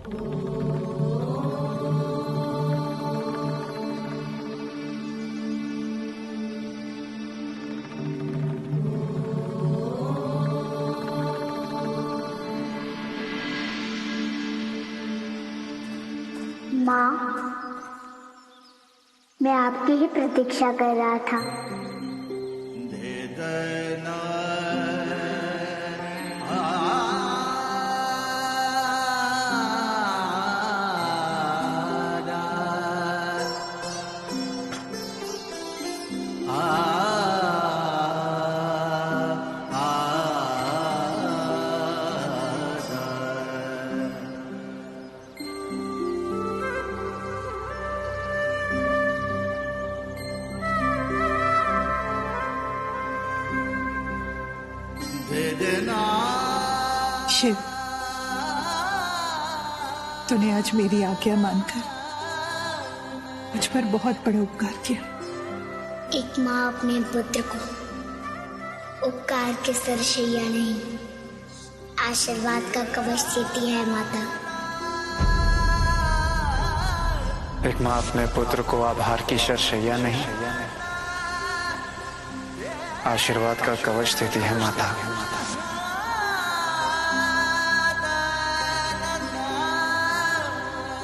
माँ, मैं आपकी ही प्रतीक्षा कर रहा था। शिव, तूने आज मेरी आज्ञा मानकर मुझ पर बहुत बड़ा उपकार किया। एक माँ अपने पुत्र को उपकार के सरशैया नहीं, आशीर्वाद का कवच देती है माता। एक माँ अपने पुत्र को आभार की सरशैया नहीं, आशीर्वाद का कवच देती है माता।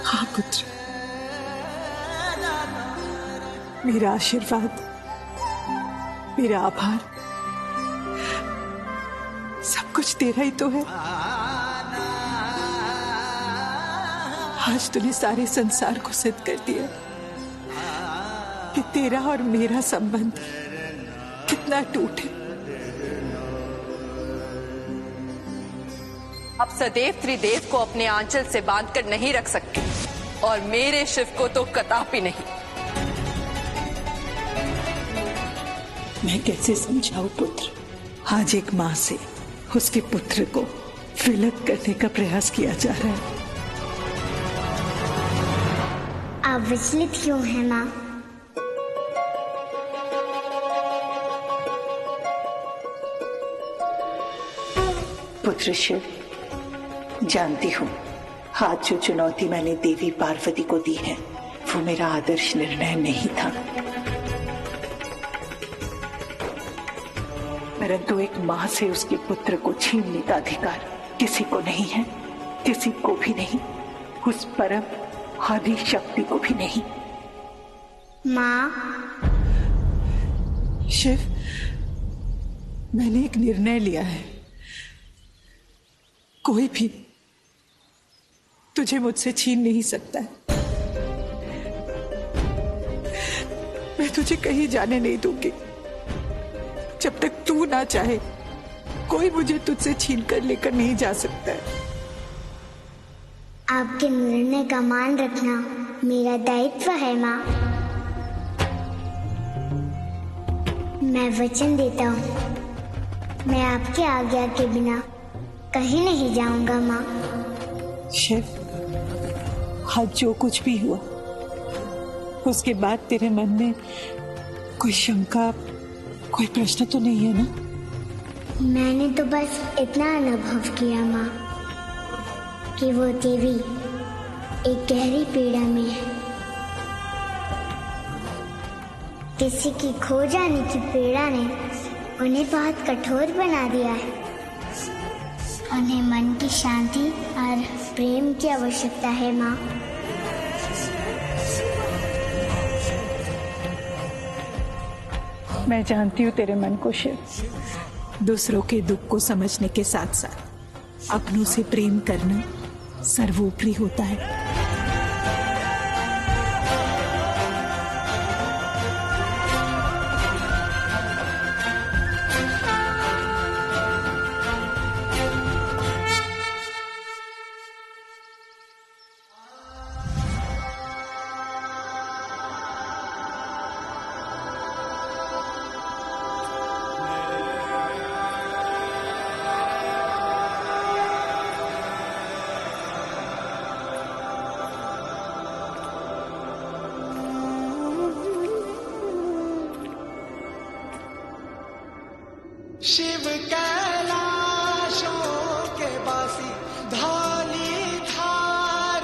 हाँ पुत्र, मेरा आशीर्वाद, मेरा आभार, सब कुछ तेरा ही तो है। आज तूने सारे संसार को सिद्ध कर दिया कि तेरा और मेरा संबंध कितना टूट है। अब सदैव त्रिदेव को अपने आंचल से बांधकर नहीं रख सकते, और मेरे शिव को तो कदापि नहीं। मैं कैसे समझाऊं पुत्र, आज एक माँ से उसके पुत्र को विलग करने का प्रयास किया जा रहा है। आप विचलित क्यों हैं माँ? पुत्र शिव, जानती हूँ आज जो चुनौती मैंने देवी पार्वती को दी है वो मेरा आदर्श निर्णय नहीं था, परंतु एक माँ से उसके पुत्र को छीनने का अधिकार किसी को नहीं है, किसी को भी नहीं, उस परम आदि शक्ति को भी नहीं। माँ, शिव, मैंने एक निर्णय लिया है। कोई भी तुझे मुझसे छीन नहीं सकता है। मैं तुझे कहीं जाने नहीं दूंगी। जब तक तू ना चाहे कोई मुझे तुझसे छीन कर लेकर नहीं जा सकता है। आपके निर्णय का मान रखना मेरा दायित्व है माँ। मैं वचन देता हूँ, मैं आपके आज्ञा के बिना कहीं नहीं जाऊंगा माँ। शिव, आज जो कुछ भी हुआ उसके बाद तेरे मन में कोई शंका, कोई प्रश्न तो नहीं है ना? मैंने तो बस इतना अनुभव किया माँ कि वो देवी एक गहरी पीड़ा में है। किसी की खो जाने की पीड़ा ने उन्हें बहुत कठोर बना दिया है। उन्हें मन की शांति और प्रेम की आवश्यकता है माँ। मैं जानती हूँ तेरे मन को शिव। दूसरों के दुख को समझने के साथ साथ अपनों से प्रेम करना सर्वोपरि होता है। शिव कैलाशों के बासी धानी धार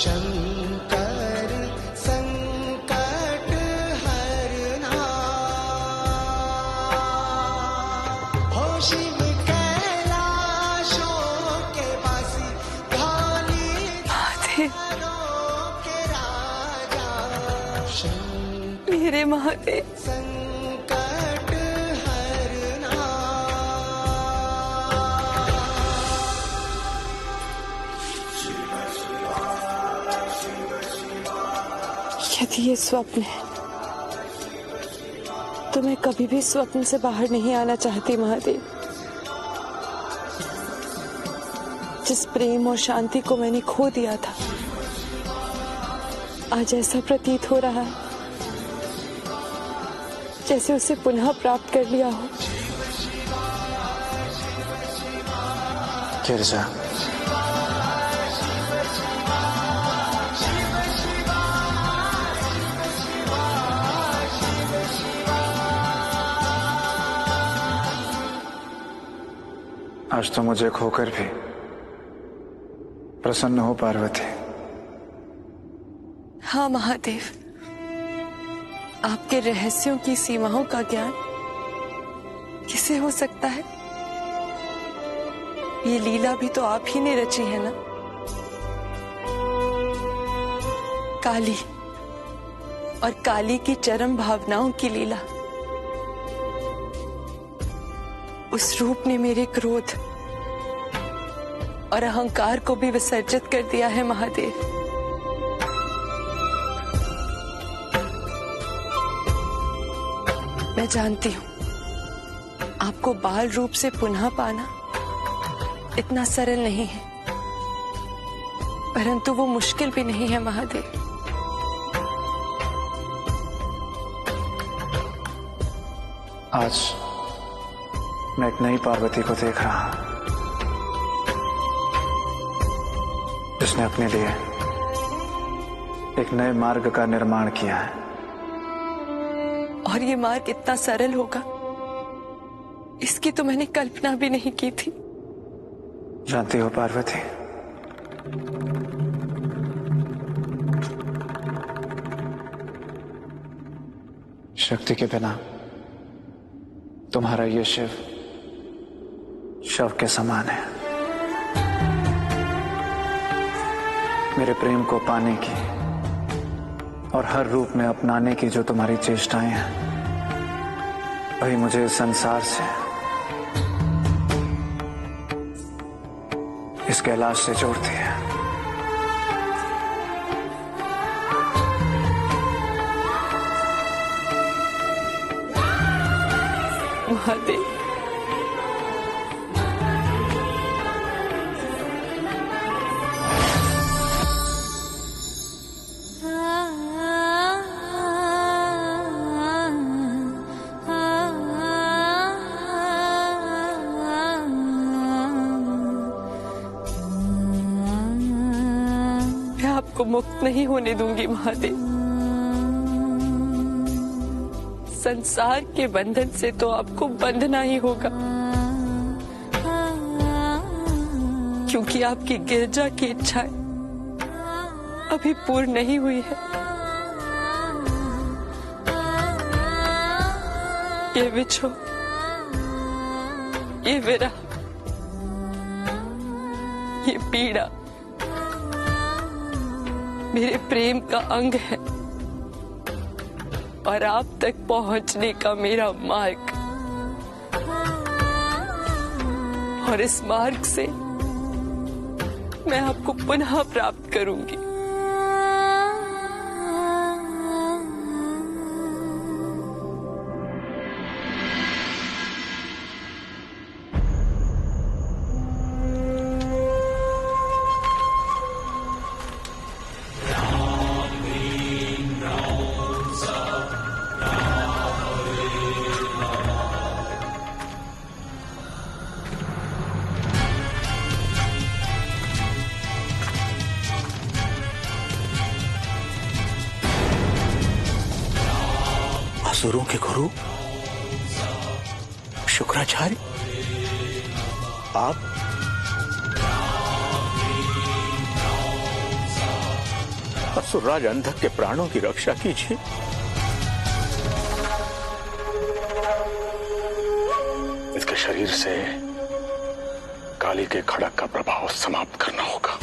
शंकर संकट हरना, हो शिव कैलाशों के वासी, धौली धारों के राजा, मेरे महादेव, संकट हरना। यदि ये स्वप्न है तो मैं कभी भी स्वप्न से बाहर नहीं आना चाहती महादेव। जिस प्रेम और शांति को मैंने खो दिया था, आज ऐसा प्रतीत हो रहा है जैसे उसे पुनः प्राप्त कर लिया हो। गिरजा, आज तो मुझे खोकर भी प्रसन्न हो पार्वती। हाँ महादेव, आपके रहस्यों की सीमाओं का ज्ञान किसे हो सकता है? ये लीला भी तो आप ही ने रची है ना। काली और काली की चरम भावनाओं की लीला। उस रूप ने मेरे क्रोध और अहंकार को भी विसर्जित कर दिया है महादेव। मैं जानती हूं आपको बाल रूप से पुनः पाना इतना सरल नहीं है, परंतु वो मुश्किल भी नहीं है महादेव। आज मैं एक नई पार्वती को देख रहा हूं, जिसने अपने लिए एक नए मार्ग का निर्माण किया है। और ये मार्ग इतना सरल होगा, इसकी तो मैंने कल्पना भी नहीं की थी। जानती हो पार्वती, शक्ति के बिना तुम्हारा ये शिव शव के समान है। मेरे प्रेम को पाने की और हर रूप में अपनाने की जो तुम्हारी चेष्टाएं हैं, वही मुझे इस संसार से, इस कैलाश से जोड़ती है। महादेव, मैं आपको मुक्त नहीं होने दूंगी महादेव। संसार के बंधन से तो आपको बंधना ही होगा, क्योंकि आपकी गिरजा की इच्छाएं अभी पूर्ण नहीं हुई है। ये विछो, ये विरह, ये पीड़ा मेरे प्रेम का अंग है और आप तक पहुंचने का मेरा मार्ग। और इस मार्ग से मैं आपको पुनः प्राप्त करूंगी। असुरों के गुरु शुक्राचार्य, आप असुरराज अंधक के प्राणों की रक्षा कीजिए। इसके शरीर से काली के खड़क का प्रभाव समाप्त करना होगा।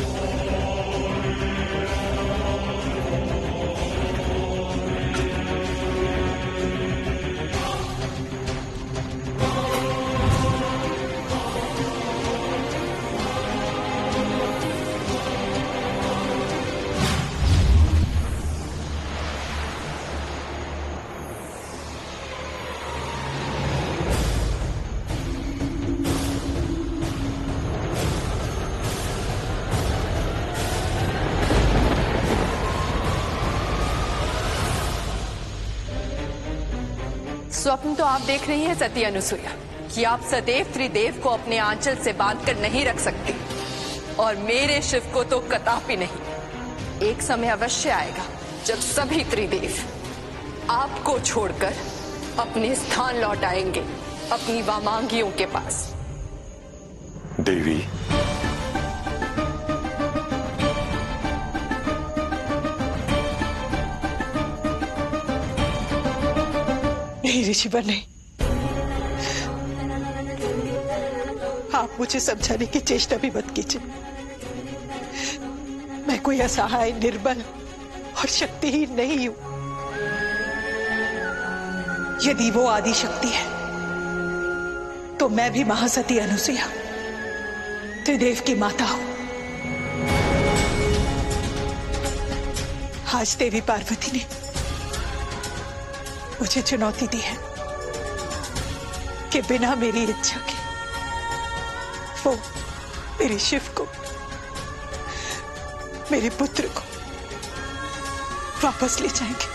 स्वप्न तो आप देख रही हैं सती अनुसुईया कि आप सदैव त्रिदेव को अपने आंचल से बांधकर नहीं रख सकती, और मेरे शिव को तो कदापि नहीं। एक समय अवश्य आएगा जब सभी त्रिदेव आपको छोड़कर अपने स्थान लौट आएंगे, अपनी वामांगियों के पास। देवी, नहीं ऋषिवर नहीं, आप मुझे समझाने की चेष्टा भी मत कीजिए। मैं कोई असहाय, निर्बल और शक्तिहीन नहीं हूं। यदि वो आदि शक्ति है तो मैं भी महासती अनुसुईया त्रिदेव की माता हूं। आज देवी पार्वती ने मुझे चुनौती दी है कि बिना मेरी इच्छा के वो मेरे शिव को, मेरे पुत्र को वापस ले जाएंगे,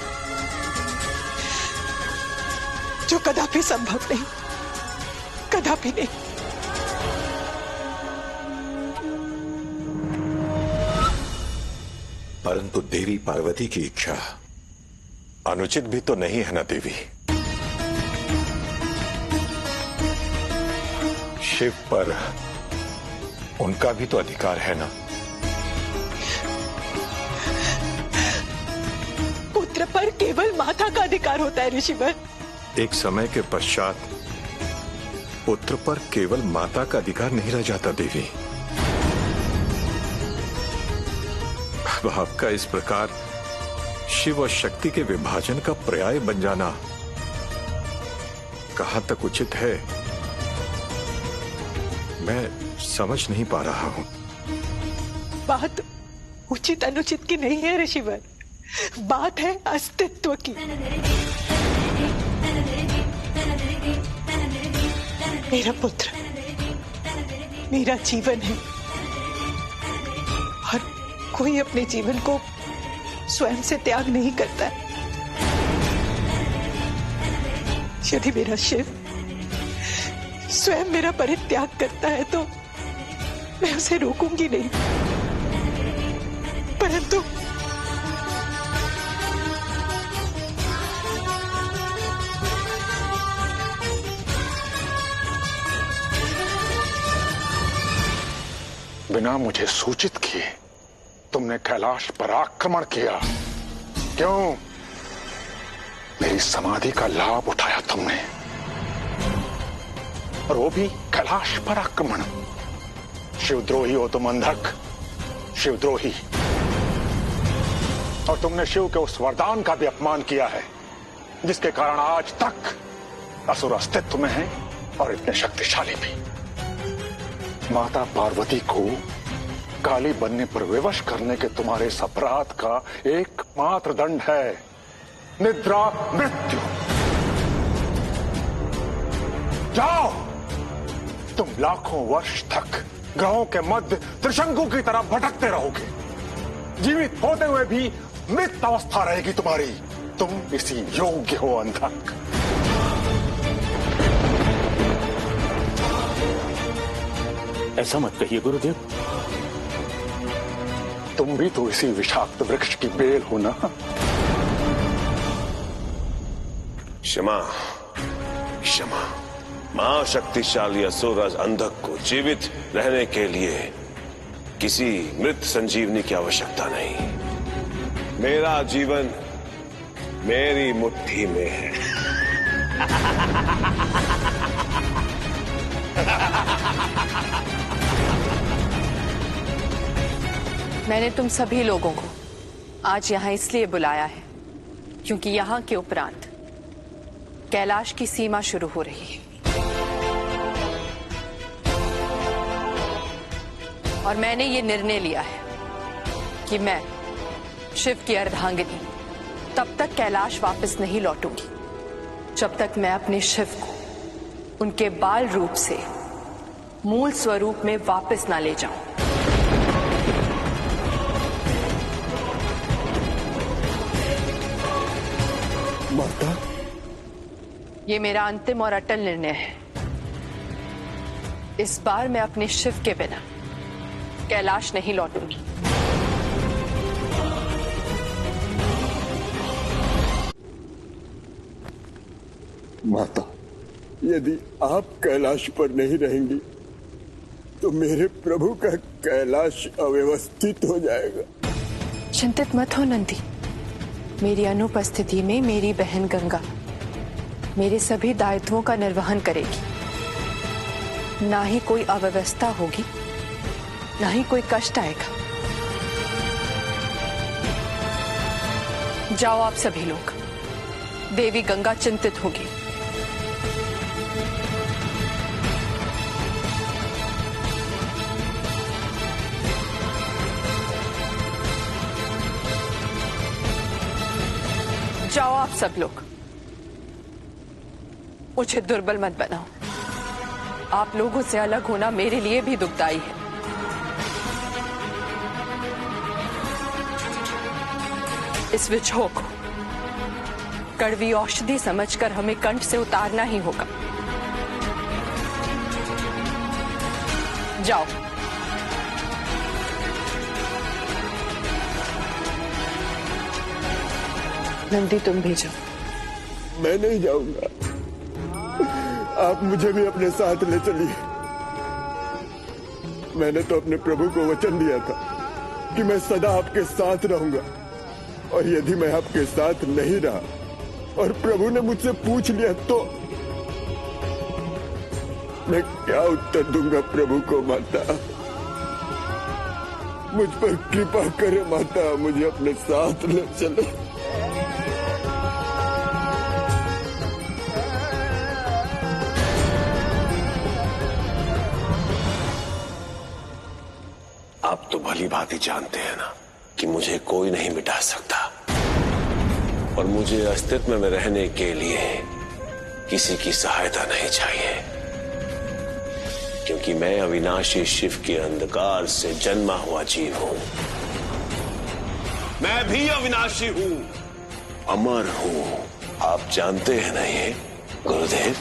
जो कदापि संभव नहीं, कदापि नहीं। परंतु देवी पार्वती की इच्छा अनुचित भी तो नहीं है ना देवी। शिव पर उनका भी तो अधिकार है ना। पुत्र पर केवल माता का अधिकार होता है ऋषिवर। एक समय के पश्चात पुत्र पर केवल माता का अधिकार नहीं रह जाता देवी। अब आपका इस प्रकार शिव और शक्ति के विभाजन का पर्याय बन जाना कहां तक उचित है, मैं समझ नहीं पा रहा हूं। बात उचित अनुचित की नहीं है ऋषिवर, बात है अस्तित्व की। मेरा पुत्र मेरा जीवन है, और कोई अपने जीवन को स्वयं से त्याग नहीं करता है। यदि मेरा शिव स्वयं मेरा परित्याग करता है तो मैं उसे रोकूंगी नहीं, परंतु बिना मुझे सूचित किए तुमने कैलाश पर आक्रमण किया। क्यों? मेरी समाधि का लाभ उठाया तुमने, और वो भी कैलाश पर आक्रमण। शिवद्रोही हो तुम, अंधक शिवद्रोही। और तुमने शिव के उस वरदान का भी अपमान किया है जिसके कारण आज तक असुर अस्तित्व में है और इतने शक्तिशाली भी। माता पार्वती को काली बनने पर विवश करने के तुम्हारे इस अपराध का एकमात्र दंड है निद्रा मृत्यु। जाओ, तुम लाखों वर्ष तक ग्रहों के मध्य त्रिशंकु की तरह भटकते रहोगे। जीवित होते हुए भी मृत अवस्था रहेगी तुम्हारी। तुम इसी योग्य हो, अंधक। ऐसा मत कहिए गुरुदेव। तुम भी तो इसी विषाक्त वृक्ष की बेल हो ना। क्षमा क्षमा। महाशक्तिशाली असुरराज अंधक को जीवित रहने के लिए किसी मृत संजीवनी की आवश्यकता नहीं। मेरा जीवन मेरी मुट्ठी में है। मैंने तुम सभी लोगों को आज यहाँ इसलिए बुलाया है क्योंकि यहाँ के उपरांत कैलाश की सीमा शुरू हो रही है और मैंने ये निर्णय लिया है कि मैं शिव की अर्धांगिनी तब तक कैलाश वापस नहीं लौटूंगी जब तक मैं अपने शिव को उनके बाल रूप से मूल स्वरूप में वापस ना ले जाऊं। माता, ये मेरा अंतिम और अटल निर्णय है। इस बार मैं अपने शिव के बिना कैलाश नहीं लौटूंगी। माता, यदि आप कैलाश पर नहीं रहेंगी तो मेरे प्रभु का कैलाश अव्यवस्थित हो जाएगा। चिंतित मत हो नंदी, मेरी अनुपस्थिति में मेरी बहन गंगा मेरे सभी दायित्वों का निर्वहन करेगी। ना ही कोई अव्यवस्था होगी, ना ही कोई कष्ट आएगा। जाओ आप सभी लोग, देवी गंगा चिंतित होगी। जाओ आप सब लोग, मुझे दुर्बल मत बनाओ। आप लोगों से अलग होना मेरे लिए भी दुखदाई है। इस विछोह को कड़वी औषधि समझकर हमें कंठ से उतारना ही होगा। जाओ। नंदी तुम भी जाओ। मैं नहीं जाऊंगा, आप मुझे भी अपने साथ ले चलिए। मैंने तो अपने प्रभु को वचन दिया था कि मैं सदा आपके साथ रहूंगा, और यदि मैं आपके साथ नहीं रहा और प्रभु ने मुझसे पूछ लिया तो मैं क्या उत्तर दूंगा प्रभु को। माता, मुझ पर कृपा करे माता, मुझे अपने साथ ले चले। आप तो भली भांति जानते हैं ना कि मुझे कोई नहीं मिटा सकता, और मुझे अस्तित्व में रहने के लिए किसी की सहायता नहीं चाहिए, क्योंकि मैं अविनाशी शिव के अंधकार से जन्मा हुआ जीव हूं। मैं भी अविनाशी हूं, अमर हूं। आप जानते हैं ना ये गुरुदेव।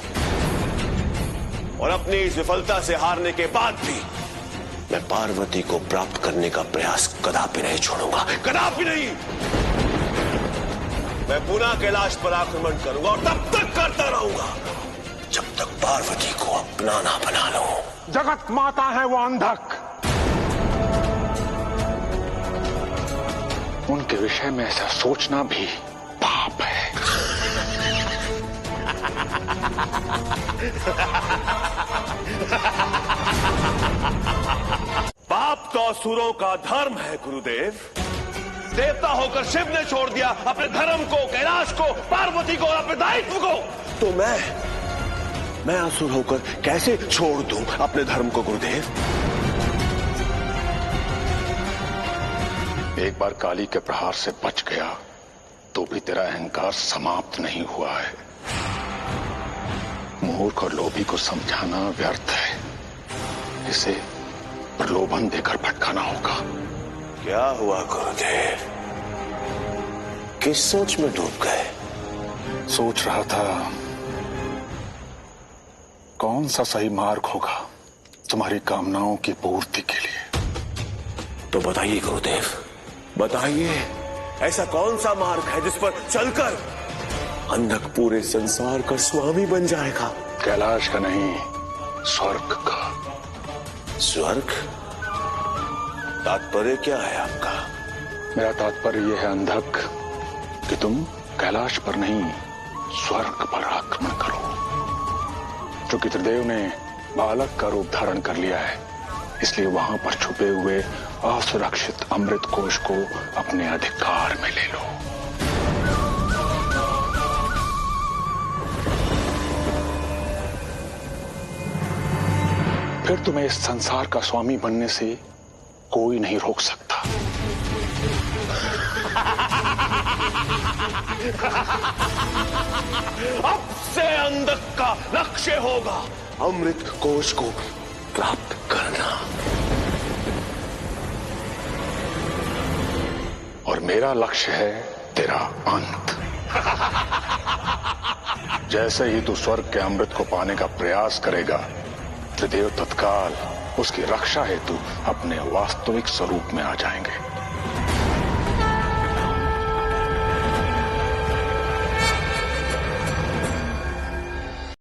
और अपनी इस विफलता से हारने के बाद भी मैं पार्वती को प्राप्त करने का प्रयास कदापि नहीं छोड़ूंगा, कदापि नहीं। मैं पुनः कैलाश पर आक्रमण करूंगा, और तब तक करता रहूंगा जब तक पार्वती को अपना ना बना लूं। जगत माता है वो अंधक, उनके विषय में ऐसा सोचना भी पाप है। पाप तो असुरों का धर्म है गुरुदेव। देवता होकर शिव ने छोड़ दिया अपने धर्म को, कैलाश को, पार्वती को और अपने दायित्व को, तो मैं असुर होकर कैसे छोड़ दूं अपने धर्म को गुरुदेव? एक बार काली के प्रहार से बच गया तो भी तेरा अहंकार समाप्त नहीं हुआ है। मूर्ख और लोभी को समझाना व्यर्थ है, इसे प्रलोभन देकर भटकाना होगा। क्या हुआ गुरुदेव? किस सोच में डूब गए? सोच रहा था कौन सा सही मार्ग होगा तुम्हारी कामनाओं की पूर्ति के लिए। तो बताइए गुरुदेव, बताइए, ऐसा कौन सा मार्ग है जिस पर चलकर अंधक पूरे संसार का स्वामी बन जाएगा? कैलाश का नहीं, स्वर्ग का। स्वर्ग? तात्पर्य क्या है आपका? मेरा तात्पर्य यह है अंधक कि तुम कैलाश पर नहीं स्वर्ग पर आक्रमण करो। चूंकि त्रिदेव ने बालक का रूप धारण कर लिया है, इसलिए वहां पर छुपे हुए असुरक्षित अमृत कोश को अपने अधिकार में ले लो। फिर तुम्हें इस संसार का स्वामी बनने से कोई नहीं रोक सकता। अब से अंधक का लक्ष्य होगा अमृत कोश को प्राप्त करना। और मेरा लक्ष्य है तेरा अंत। जैसे ही तू स्वर्ग के अमृत को पाने का प्रयास करेगा, त्रिदेव तत्काल उसकी रक्षा हेतु अपने वास्तविक स्वरूप में आ जाएंगे।